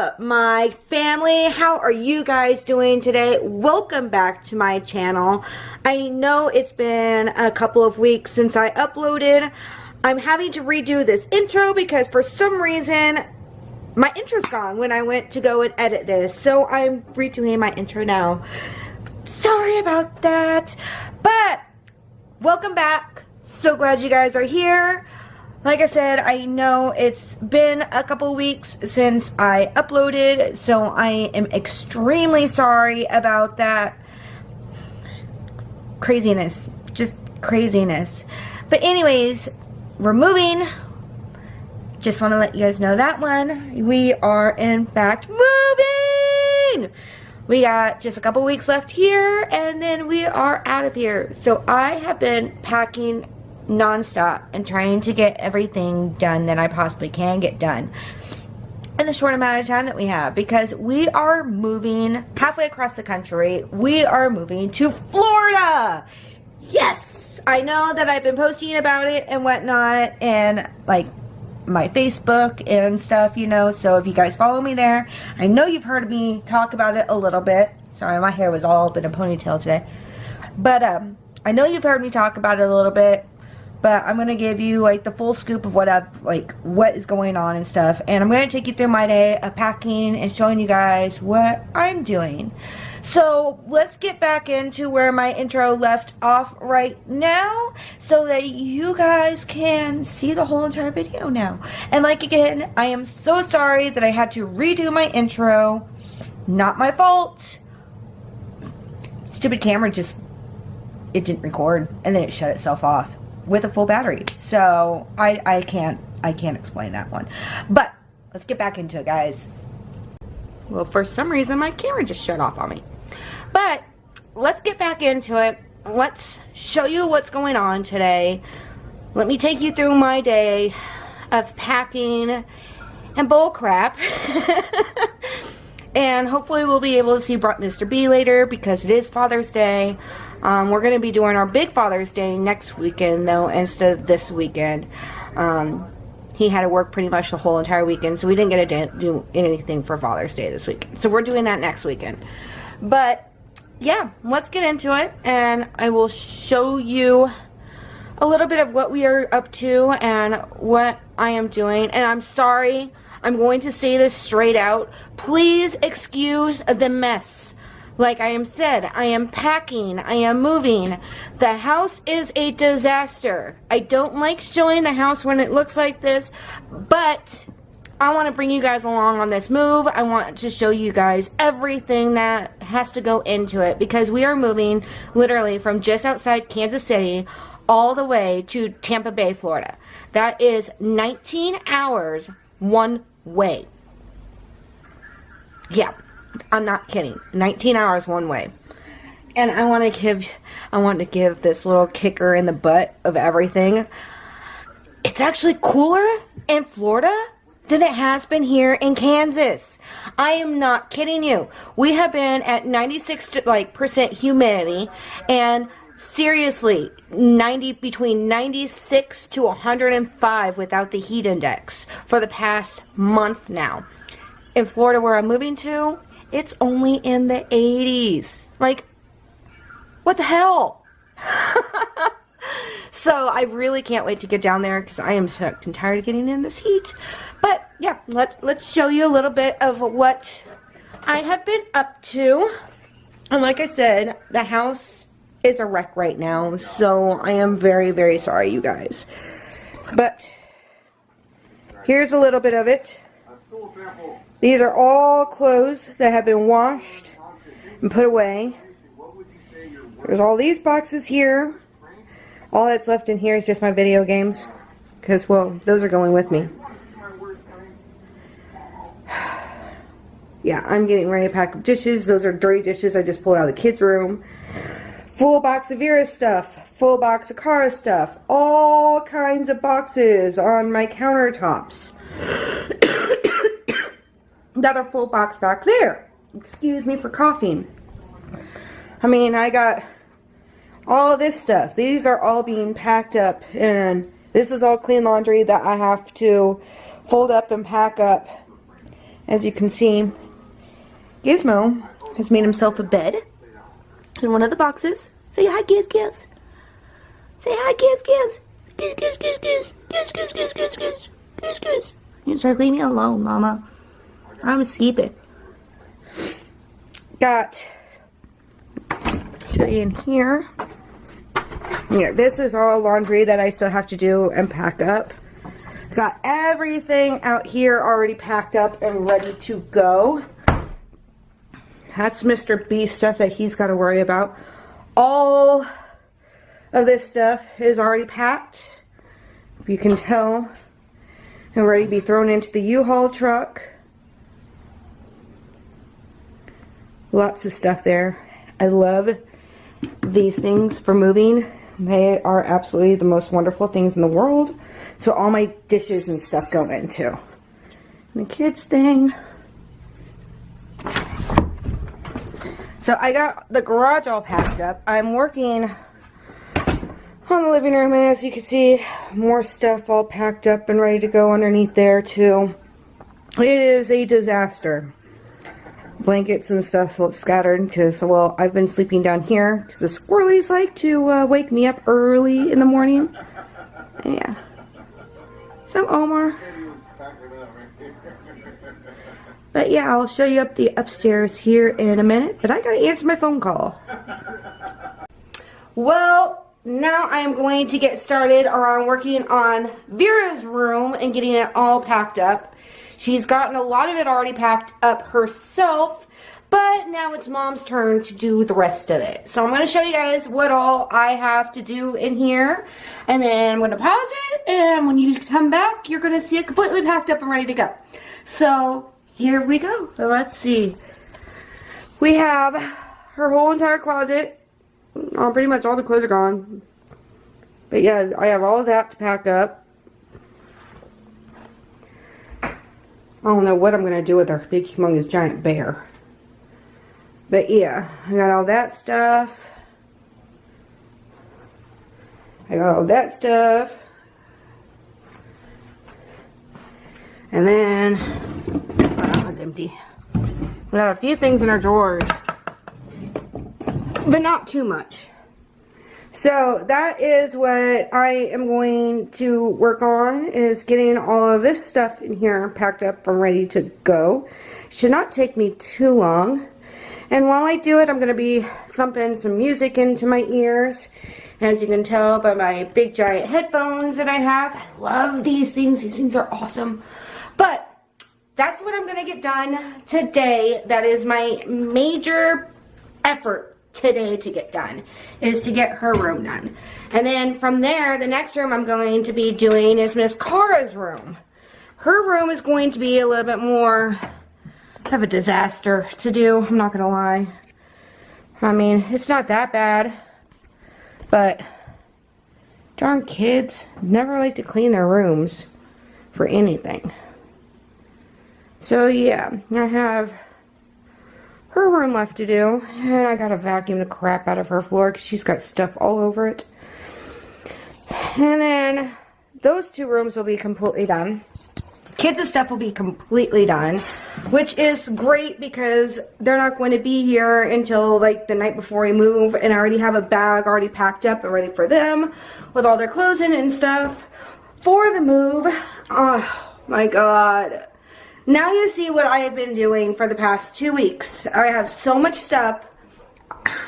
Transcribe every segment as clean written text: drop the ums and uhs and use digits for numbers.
up, my family? How are you guys doing today? Welcome back to my channel. I know it's been a couple of weeks since I uploaded. I'm having to redo this intro because for some reason my intro's gone when I went to go and edit this. So I'm redoing my intro now. Sorry about that. But welcome back. So glad you guys are here. Like I said, I know it's been a couple weeks since I uploaded, so I am extremely sorry about that. Craziness. Just craziness. But anyways, we're moving. Just want to let you guys know that one. We are in fact moving! We got just a couple weeks left here, and then we are out of here. So I have been packing non-stop and trying to get everything done that I possibly can get done in the short amount of time that we have, because we are moving halfway across the country. We are moving to Florida. Yes, I know that I've been posting about it and whatnot, and like my Facebook and stuff, you know, so if you guys follow me there, I know you've heard me talk about it a little bit. Sorry, my hair was all up in a ponytail today, but I know you've heard me talk about it a little bit. But I'm going to give you like the full scoop of what is going on and stuff. And I'm going to take you through my day of packing and showing you guys what I'm doing. So let's get back into where my intro left off right now, so that you guys can see the whole entire video now. And like again, I am so sorry that I had to redo my intro. Not my fault. Stupid camera it didn't record and then it shut itself off with a full battery. So I can't explain that one. But let's get back into it, guys. Well, for some reason my camera just shut off on me. But let's get back into it. Let's show you what's going on today. Let me take you through my day of packing and bull crap. And hopefully we'll be able to see Mr. B later, because it is Father's Day. We're going to be doing our big Father's Day next weekend, though, instead of this weekend. He had to work pretty much the whole entire weekend, so we didn't get to do anything for Father's Day this weekend. So we're doing that next weekend. But, yeah, let's get into it, and I will show you a little bit of what we are up to and what I am doing. And I'm sorry, I'm going to say this straight out. Please excuse the mess. Like I am said, I am packing, I am moving. The house is a disaster. I don't like showing the house when it looks like this, but I want to bring you guys along on this move. I want to show you guys everything that has to go into it, because we are moving literally from just outside Kansas City all the way to Tampa Bay, Florida. That is 19 hours one way. Yeah, I'm not kidding. 19 hours one way. And I want to give this little kicker in the butt of everything. It's actually cooler in Florida than it has been here in Kansas. I am not kidding you. We have been at 96% humidity, and seriously, between 96 to 105 without the heat index for the past month now. In Florida, where I'm moving to, it's only in the 80s. Like, what the hell? So I really can't wait to get down there, because I am sick and tired of getting in this heat. But yeah, let's show you a little bit of what I have been up to. And like I said, the house is a wreck right now, so I am very, very sorry, you guys. But here's a little bit of it. These are all clothes that have been washed and put away. There's all these boxes here. All that's left in here is just my video games, because, well, those are going with me. Yeah, I'm getting ready to pack up dishes. Those are dirty dishes I just pulled out of the kids' room. Full box of Vera stuff. Full box of Cara stuff. All kinds of boxes on my countertops. Another full box back there. Excuse me for coughing. I mean, I got all this stuff. These are all being packed up, and this is all clean laundry that I have to fold up and pack up As you can see, Gizmo has made himself a bed in one of the boxes. Say hi, Giz Giz. Say hi, Giz Giz. Giz Giz Giz Giz. Giz Giz Giz Giz Giz. Giz Giz. You just leave me alone, Mama. I'm sleeping. Got, show you in here. Yeah, this is all laundry that I still have to do and pack up. Got everything out here already packed up and ready to go. That's Mr. B's stuff that he's got to worry about. All of this stuff is already packed, if you can tell, and ready to be thrown into the U-Haul truck. Lots of stuff there. I love these things for moving. They are absolutely the most wonderful things in the world. So all my dishes and stuff go into. And the kids thing. So I got the garage all packed up. I'm working on the living room, and as you can see, more stuff all packed up and ready to go underneath there too. It is a disaster. Blankets and stuff scattered because, well, I've been sleeping down here because the squirrels like to wake me up early in the morning. And yeah. Some Omar. But yeah, I'll show you up the upstairs here in a minute, but I gotta answer my phone call. Well, now I am going to get started on working on Vera's room and getting it all packed up. She's gotten a lot of it already packed up herself, but now it's Mom's turn to do the rest of it. So I'm going to show you guys what all I have to do in here, and then I'm going to pause it, and when you come back, you're going to see it completely packed up and ready to go. So here we go. So let's see. We have her whole entire closet. Pretty much all the clothes are gone. But yeah, I have all of that to pack up. I don't know what I'm going to do with our big, humongous, giant bear. But yeah, I got all that stuff. I got all that stuff. And then, that was empty. We got a few things in our drawers. But not too much. So that is what I am going to work on, is getting all of this stuff in here packed up and ready to go. Should not take me too long. And while I do it, I'm going to be thumping some music into my ears. As you can tell by my big giant headphones that I have. I love these things. These things are awesome. But that's what I'm going to get done today. That is my major effort today to get done, is to get her room done. And then from there, the next room I'm going to be doing is Miss Cara's room. Her room is going to be a little bit more of a disaster to do, I'm not gonna lie. I mean, it's not that bad, but darn kids never like to clean their rooms for anything. So yeah, I have her room left to do, and I gotta vacuum the crap out of her floor because she's got stuff all over it. And then those two rooms will be completely done. Kids' stuff will be completely done, which is great because they're not going to be here until like the night before we move, and I already have a bag already packed up and ready for them with all their clothes in and stuff for the move. Oh my god. Now you see what I have been doing for the past 2 weeks. I have so much stuff.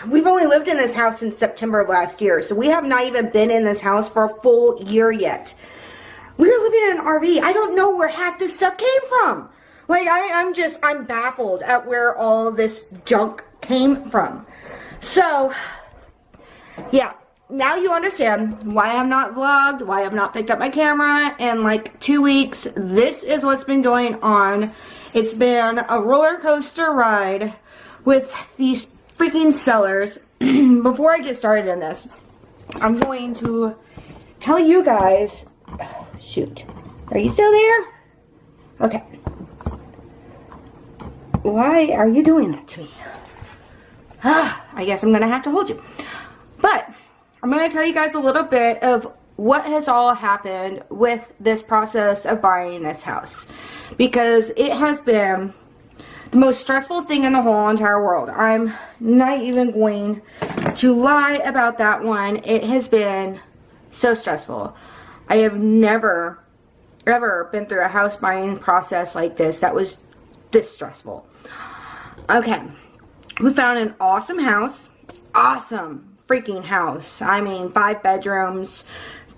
We've only lived in this house since September of last year, so we have not even been in this house for a full year yet. We're living in an RV. I don't know where half this stuff came from. Like, I'm baffled at where all this junk came from. So, yeah. Now you understand why I have not vlogged, why I have not picked up my camera in like 2 weeks. This is what's been going on. It's been a roller coaster ride with these freaking sellers. Before I get started in this, I'm going to tell you guys, oh, shoot, are you still there? Okay. Why are you doing that to me? I guess I'm going to have to hold you. But I'm going to tell you guys a little bit of what has all happened with this process of buying this house. because it has been the most stressful thing in the whole entire world. I'm not even going to lie about that one. It has been so stressful. I have never, ever been through a house buying process like this that was this stressful. Okay, we found an awesome house. Awesome freaking house. I mean, 5 bedrooms,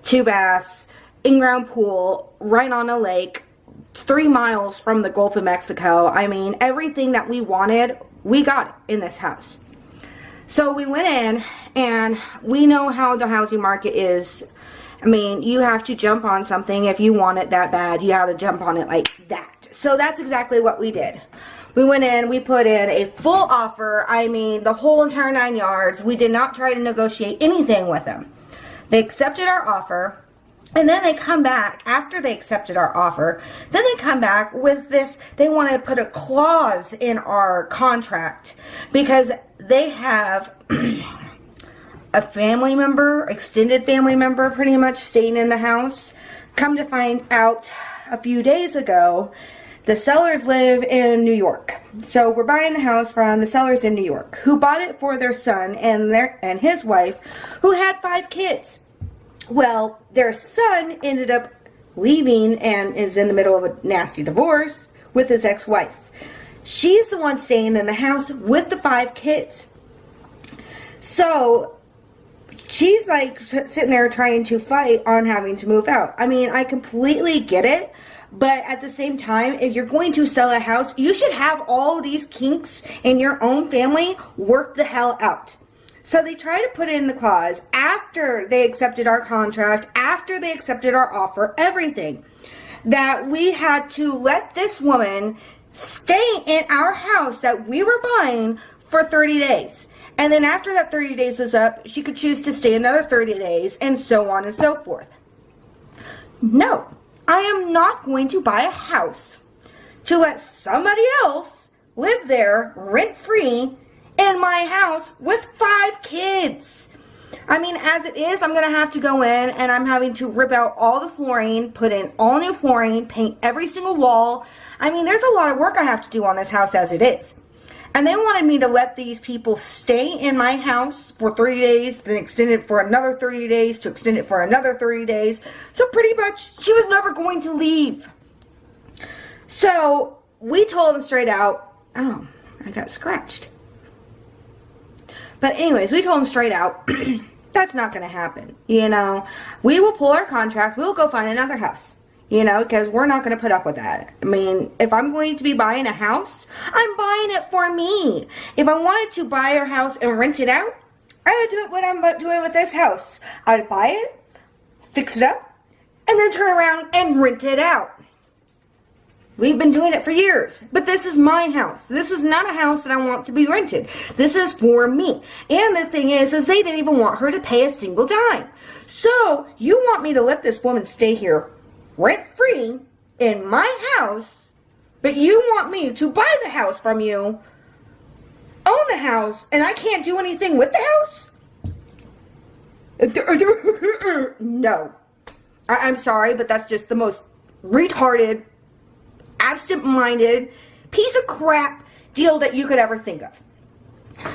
2 baths, in-ground pool, right on a lake, 3 miles from the Gulf of Mexico. I mean, everything that we wanted, we got it in this house. So we went in, and we know how the housing market is. I mean, you have to jump on something. If you want it that bad, you have to jump on it like that. So that's exactly what we did. We went in, we put in a full offer. I mean, the whole entire 9 yards. We did not try to negotiate anything with them. They accepted our offer. And then they come back, after they accepted our offer, then they come back with this, they want to put a clause in our contract because they have a family member, extended family member pretty much staying in the house. Come to find out a few days ago, the sellers live in New York. So we're buying the house from the sellers in New York who bought it for their son and his wife who had 5 kids. Well, their son ended up leaving and is in the middle of a nasty divorce with his ex-wife. She's the one staying in the house with the 5 kids. So she's like sitting there trying to fight on having to move out. I mean, I completely get it. But at the same time, if you're going to sell a house, you should have all these kinks in your own family work the hell out. So they tried to put in the clause after they accepted our contract, after they accepted our offer, everything, that we had to let this woman stay in our house that we were buying for 30 days. And then after that 30 days was up, she could choose to stay another 30 days and so on and so forth. No, I am not going to buy a house to let somebody else live there rent-free in my house with 5 kids. I mean, as it is, I'm going to have to go in and I'm having to rip out all the flooring, put in all new flooring, paint every single wall. I mean, there's a lot of work I have to do on this house as it is. And they wanted me to let these people stay in my house for 30 days, then extend it for another 30 days, to extend it for another 30 days. So pretty much, she was never going to leave. So we told them straight out, oh, I got scratched. But anyways, we told them straight out, that's not going to happen. You know, we will pull our contract. We'll go find another house. You know, because we're not going to put up with that. I mean, if I'm going to be buying a house, I'm buying it for me. If I wanted to buy a house and rent it out, I would do it what I'm doing with this house. I would buy it, fix it up, and then turn around and rent it out. We've been doing it for years, but this is my house. This is not a house that I want to be rented. This is for me. And the thing is they didn't even want her to pay a single dime. So you want me to let this woman stay here rent-free in my house, but you want me to buy the house from you, own the house, and I can't do anything with the house? No. I'm sorry, but that's just the most retarded, absent-minded piece of crap deal that you could ever think of.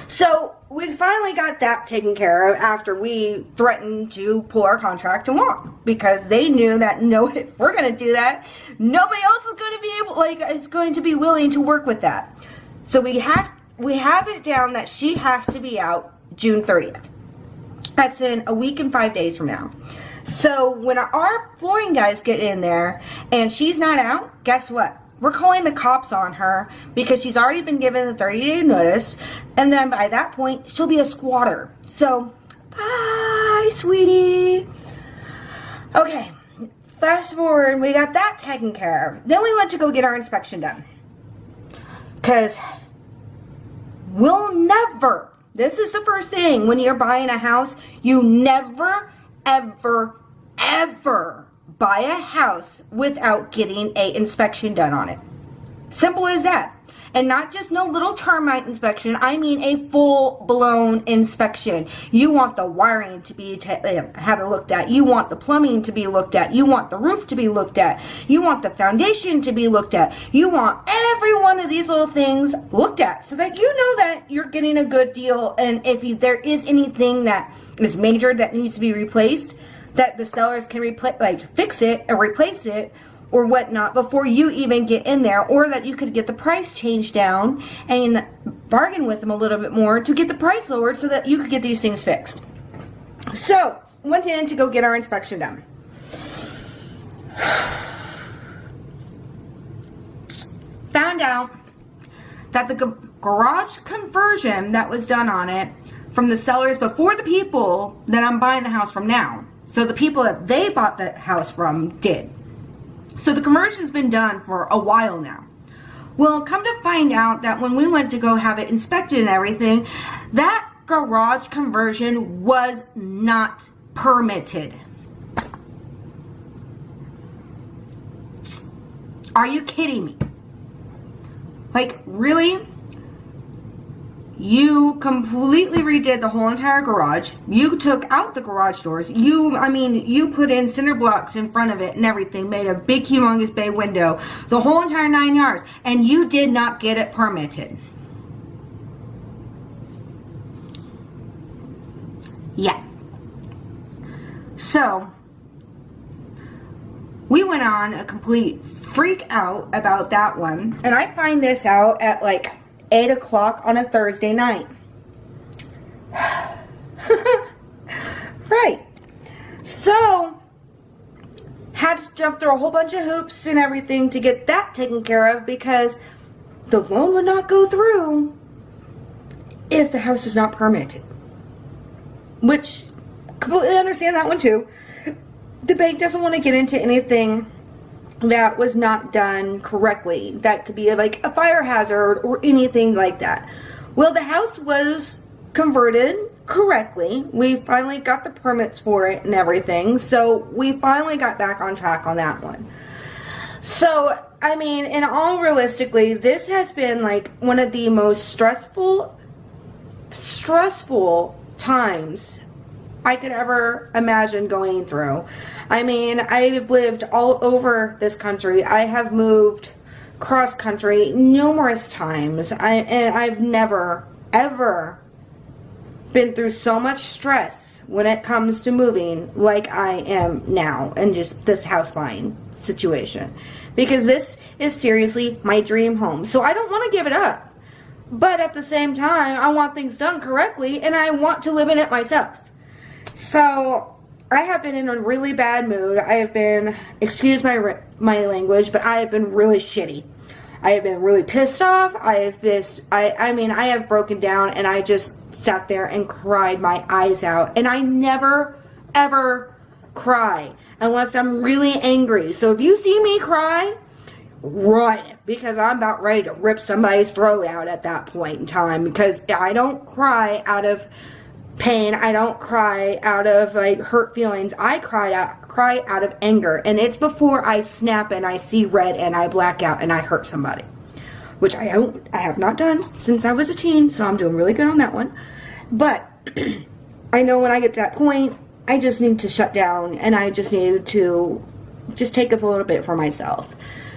So we finally got that taken care of after we threatened to pull our contract and walk, because they knew that no, if we're going to do that, nobody else is going to be able, is going to be willing to work with that. So we have it down that she has to be out June 30th. That's in a week and 5 days from now. So when our flooring guys get in there and she's not out, guess what? We're calling the cops on her because she's already been given the 30-day notice, and then by that point, she'll be a squatter. So, bye, sweetie. Okay, fast forward, we got that taken care of. Then we went to go get our inspection done. Because we'll never, this is the first thing, when you're buying a house, you never, ever, ever buy a house without getting an inspection done on it. Simple as that. And not just no little termite inspection. I mean a full-blown inspection. You want the wiring to be have it looked at. You want the plumbing to be looked at. You want the roof to be looked at. You want the foundation to be looked at. You want every one of these little things looked at so that you know that you're getting a good deal. And if there is anything that is major that needs to be replaced, that the sellers can fix it or replace it or whatnot before you even get in there, or that you could get the price changed down and bargain with them a little bit more to get the price lowered so that you could get these things fixed. So, went in to go get our inspection done. Found out that the garage conversion that was done on it from the sellers before the people that I'm buying the house from now, so the people that they bought the house from did. So the conversion's been done for a while now. Well, come to find out that when we went to go have it inspected and everything, that garage conversion was not permitted. Are you kidding me? Like, really? You completely redid the whole entire garage. You took out the garage doors. You put in cinder blocks in front of it and everything. Made a big, humongous bay window. The whole entire 9 yards. And you did not get it permitted. Yeah. So, we went on a complete freak out about that one. And I find this out at like 8 o'clock on a Thursday night. Right. So, had to jump through a whole bunch of hoops and everything to get that taken care of because the loan would not go through if the house is not permitted. Which, completely understand that one too. The bank doesn't want to get into anything that was not done correctly. That could be like a fire hazard or anything like that. Well, the house was converted correctly. We finally got the permits for it and everything. So we finally got back on track on that one. So, I mean, in all realistically, this has been like one of the most stressful times I could ever imagine going through. I mean, I've lived all over this country. I have moved cross country numerous times. And I've never, ever been through so much stress when it comes to moving like I am now and just this house buying situation. Because this is seriously my dream home. So I don't want to give it up. But at the same time, I want things done correctly and I want to live in it myself. So, I have been in a really bad mood. I have been, excuse my language, but I have been really shitty. I have been really pissed off. I have broken down and I just sat there and cried my eyes out. And I never, ever cry unless I'm really angry. So if you see me cry, run, because I'm about ready to rip somebody's throat out at that point in time, because I don't cry out of pain. I don't cry out of like hurt feelings. I cry out of anger, and it's before I snap and I see red and I black out and I hurt somebody, which I have not done since I was a teen, so I'm doing really good on that one. But I know when I get to that point, I just need to shut down and I just need to just take a little bit for myself.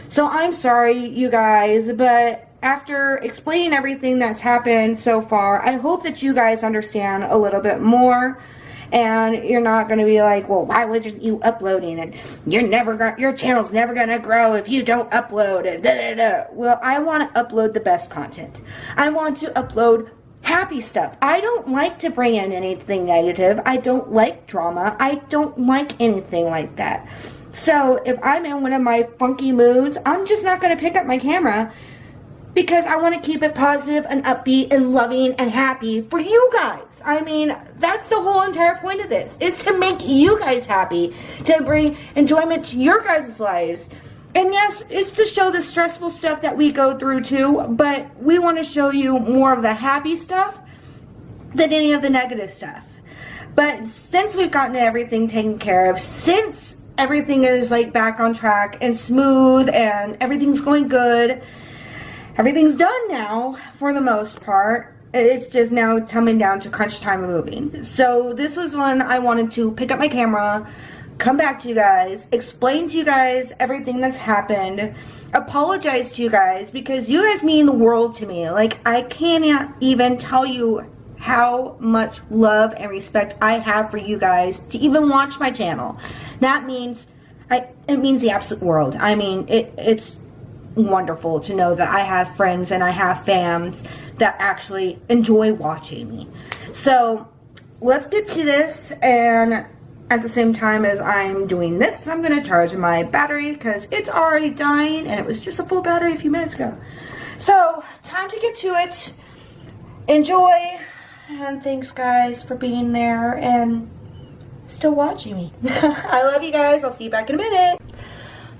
So I'm sorry, you guys, but after explaining everything that's happened so far, I hope that you guys understand a little bit more, and you're not going to be like, well, why wasn't you uploading it? Your channel's never going to grow if you don't upload it. Da, da, da. Well, I want to upload the best content. I want to upload happy stuff. I don't like to bring in anything negative. I don't like drama. I don't like anything like that. So if I'm in one of my funky moods, I'm just not going to pick up my camera, because I want to keep it positive and upbeat and loving and happy for you guys. I mean, that's the whole entire point of this, is to make you guys happy, to bring enjoyment to your guys' lives. And yes, it's to show the stressful stuff that we go through too, but we want to show you more of the happy stuff than any of the negative stuff. But since we've gotten everything taken care of, since everything is like back on track and smooth and everything's going good, everything's done now for the most part. It's just now coming down to crunch time of moving. So this was when I wanted to pick up my camera, come back to you guys, explain to you guys everything that's happened, apologize to you guys, because you guys mean the world to me. Like, I cannot even tell you how much love and respect I have for you guys to even watch my channel. That means, it means the absolute world. I mean, it's wonderful to know that I have friends and I have fans that actually enjoy watching me. So let's get to this, and at the same time as I'm doing this, I'm going to charge my battery because it's already dying and it was just a full battery a few minutes ago. So time to get to it. Enjoy, and thanks guys for being there and still watching me. I love you guys. I'll see you back in a minute.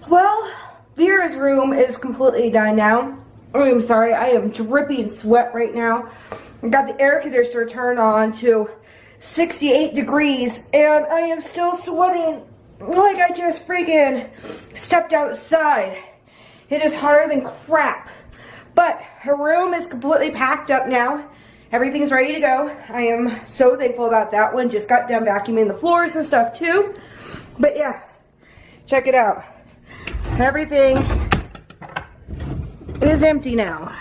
Well, Vera's room is completely done now. I'm sorry, I am dripping sweat right now. I got the air conditioner turned on to 68 degrees and I am still sweating like I just freaking stepped outside. It is hotter than crap. But her room is completely packed up now. Everything's ready to go. I am so thankful about that one. Just got done vacuuming the floors and stuff too. But yeah, check it out. Everything is empty now.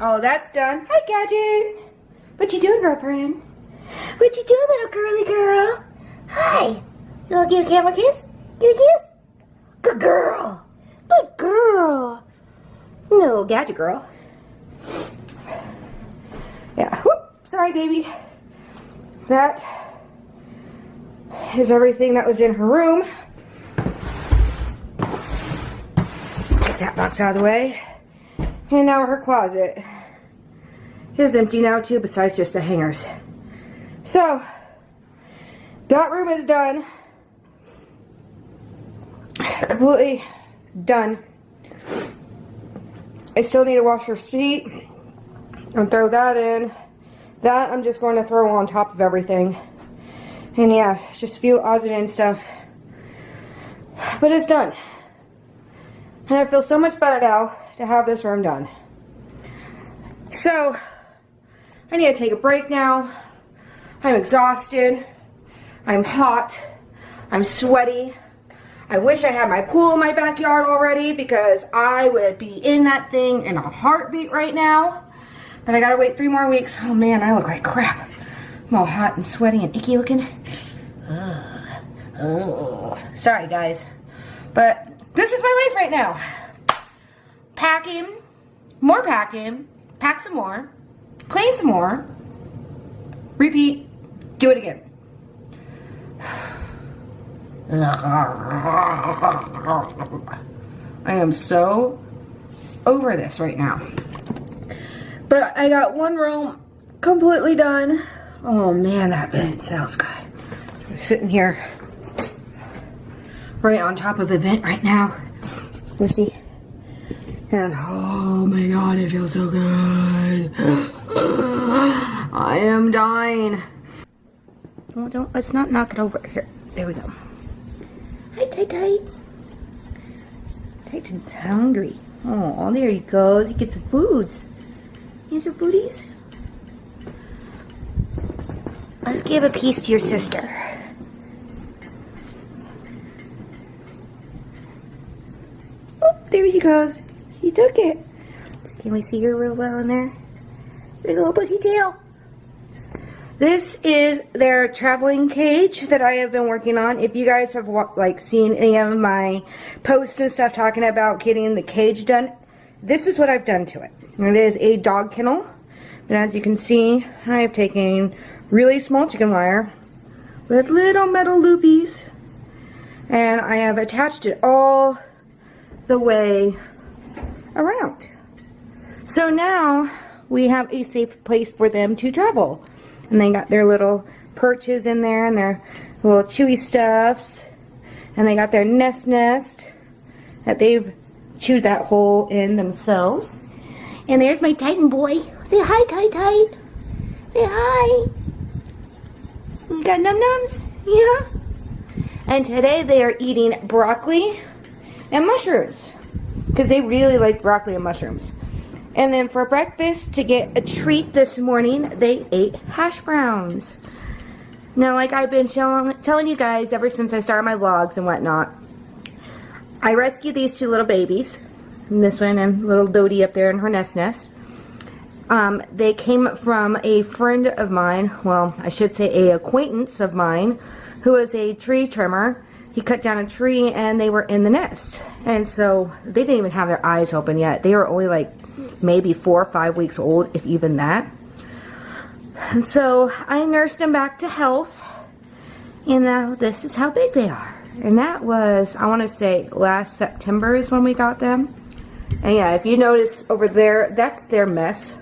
Oh, that's done. Hi, Gadget. What you doing, girlfriend? What you doing, little girly girl? Hi. You wanna give a camera kiss? Give a kiss? Good girl. Good girl. No, Gadget girl. Yeah. Whoop. Sorry, baby. That is everything that was in her room. Get that box out of the way. And now her closet is empty now too, besides just the hangers. So, that room is done. Completely done. I still need to wash her feet and throw that in. That I'm just going to throw on top of everything. And yeah, just a few odds and ends stuff. But it's done. And I feel so much better now to have this room done. So, I need to take a break now. I'm exhausted. I'm hot. I'm sweaty. I wish I had my pool in my backyard already because I would be in that thing in a heartbeat right now. But I gotta wait 3 more weeks. Oh man, I look like crap. I'm all hot and sweaty and icky looking. Sorry guys. But this is my life right now. Packing, pack some more, clean some more, repeat, do it again. I am so over this right now. But I got one room completely done. Oh man, that vent smells good. I'm sitting here right on top of a vent right now. Let's see. And oh my god, it feels so good. I am dying. Oh, let's not knock it over. Here, there we go. Hi, Tight. Titan's hungry. Oh, there he goes. He gets some foods. You need some foodies? Let's give a piece to your sister. Oh, there she goes. She took it. Can we see her real well in there? There's a little pussy tail. This is their traveling cage that I have been working on. If you guys have seen any of my posts and stuff talking about getting the cage done, this is what I've done to it. It is a dog kennel. And as you can see, I have taken really small chicken wire with little metal loopies, and I have attached it all the way around. So now we have a safe place for them to travel. And they got their little perches in there and their little chewy stuffs. And they got their nest that they've chewed that hole in themselves. And there's my Titan boy. Say hi, Tight. Say hi. You got num-nums? Yeah. And today they are eating broccoli and mushrooms. because they really like broccoli and mushrooms. And then for breakfast, to get a treat this morning, they ate hash browns. Now, like I've been telling you guys ever since I started my vlogs and whatnot, I rescued these two little babies. And this one and little Dodie up there in her nest. They came from a friend of mine, well, I should say a acquaintance of mine, who is a tree trimmer. He cut down a tree and they were in the nest. And so they didn't even have their eyes open yet. They were only like maybe 4 or 5 weeks old, if even that. And so I nursed them back to health. And now this is how big they are. And that was, I want to say, last September is when we got them. And yeah, if you notice over there, that's their mess.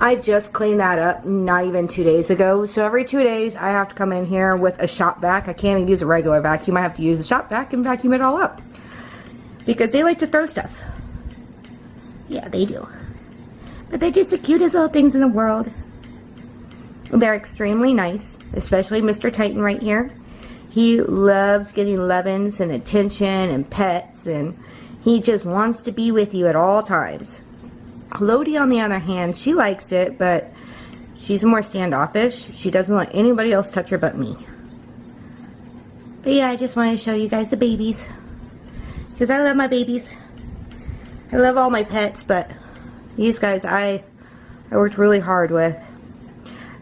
I just cleaned that up not even 2 days ago. So every 2 days, I have to come in here with a shop vac. I can't even use a regular vacuum. I have to use a shop vac and vacuum it all up. Because they like to throw stuff. Yeah, they do. But they're just the cutest little things in the world. They're extremely nice. Especially Mr. Titan right here. He loves getting lovin's and attention and pets. And he just wants to be with you at all times. Lodi, on the other hand, she likes it, but she's more standoffish. She doesn't let anybody else touch her but me. But yeah, I just wanted to show you guys the babies. Because I love my babies. I love all my pets, but these guys I worked really hard with.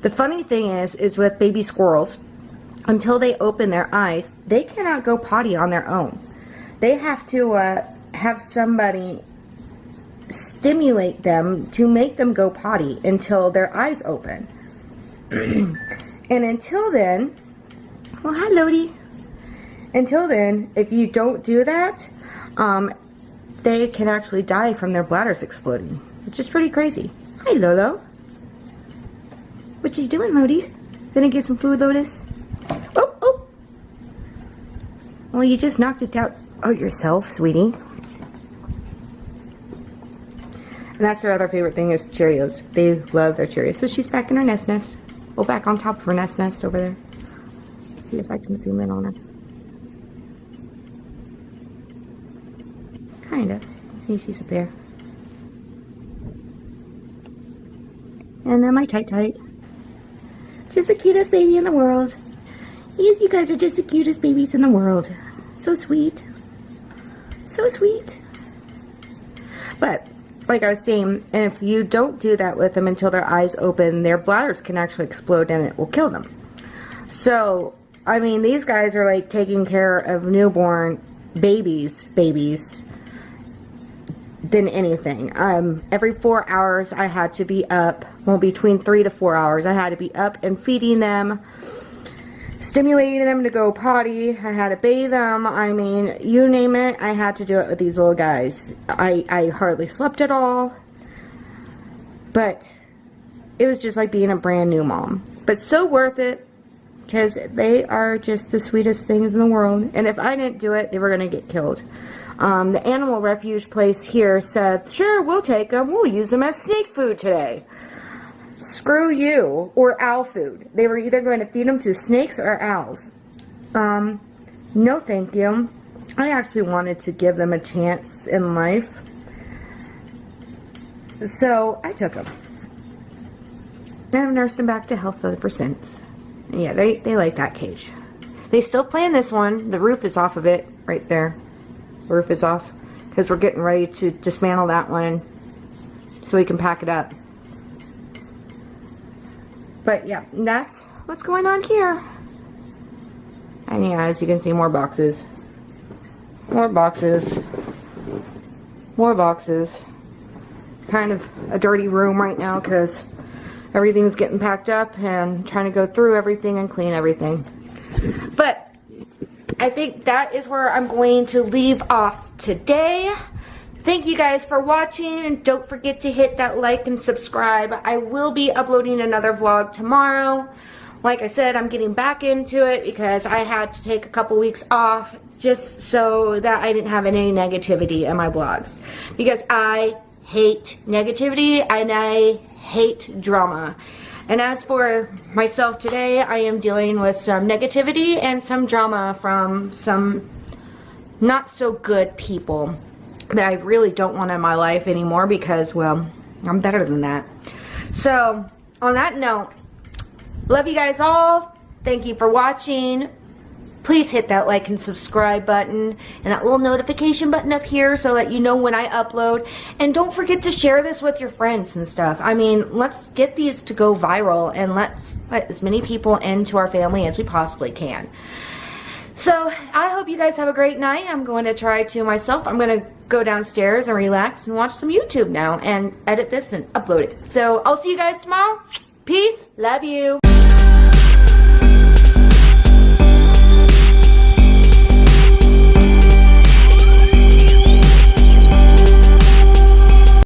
The funny thing is with baby squirrels, until they open their eyes, they cannot go potty on their own. They have to have somebody stimulate them to make them go potty until their eyes open. And until then, well, hi Lodi. Until then, if you don't do that, they can actually die from their bladders exploding, which is pretty crazy. Hi Lolo. What you doing, Lodi? Gonna get some food, Lotus? Oh, oh. Well, you just knocked it out yourself, sweetie. And that's their other favorite thing is Cheerios. They love their Cheerios. So she's back in her nest. Oh, back on top of her nest over there. See if I can zoom in on her. Kind of. See, she's up there. And then my Tight. Just the cutest baby in the world. Yes, you guys are just the cutest babies in the world. So sweet. So sweet. But like I was saying, if you don't do that with them until their eyes open, their bladders can actually explode and it will kill them. So, I mean, these guys are like taking care of newborn babies than anything. Every 4 hours I had to be up, well, between 3 to 4 hours, I had to be up and feeding them, stimulating them to go potty. I had to bathe them. I mean, you name it, I had to do it with these little guys. I hardly slept at all. But it was just like being a brand new mom. But so worth it, because they are just the sweetest things in the world. And if I didn't do it, they were going to get killed. The animal refuge place here said, sure, we'll take them. We'll use them as snake food today. Screw you, or owl food. They were either going to feed them to snakes or owls. No thank you. I actually wanted to give them a chance in life. So, I took them. And I've nursed them back to health ever since. Yeah, they like that cage. They still play in this one. The roof is off of it, right there. The roof is off. Because we're getting ready to dismantle that one so we can pack it up. But yeah, that's what's going on here. And yeah, as you can see, more boxes. More boxes. More boxes. Kind of a dirty room right now because everything's getting packed up and trying to go through everything and clean everything. But I think that is where I'm going to leave off today. Thank you guys for watching, and don't forget to hit that like and subscribe. I will be uploading another vlog tomorrow. Like I said, I'm getting back into it because I had to take a couple weeks off just so that I didn't have any negativity in my vlogs. Because I hate negativity and I hate drama. And as for myself today, I am dealing with some negativity and some drama from some not so good people. that I really don't want in my life anymore because, well, I'm better than that. So, on that note, love you guys all. Thank you for watching. Please hit that like and subscribe button and that little notification button up here so that you know when I upload. And don't forget to share this with your friends and stuff. I mean, let's get these to go viral and let's let as many people into our family as we possibly can. So, I hope you guys have a great night. I'm going to try to myself. I'm going to go downstairs and relax and watch some YouTube now and edit this and upload it. So, I'll see you guys tomorrow. Peace. Love you.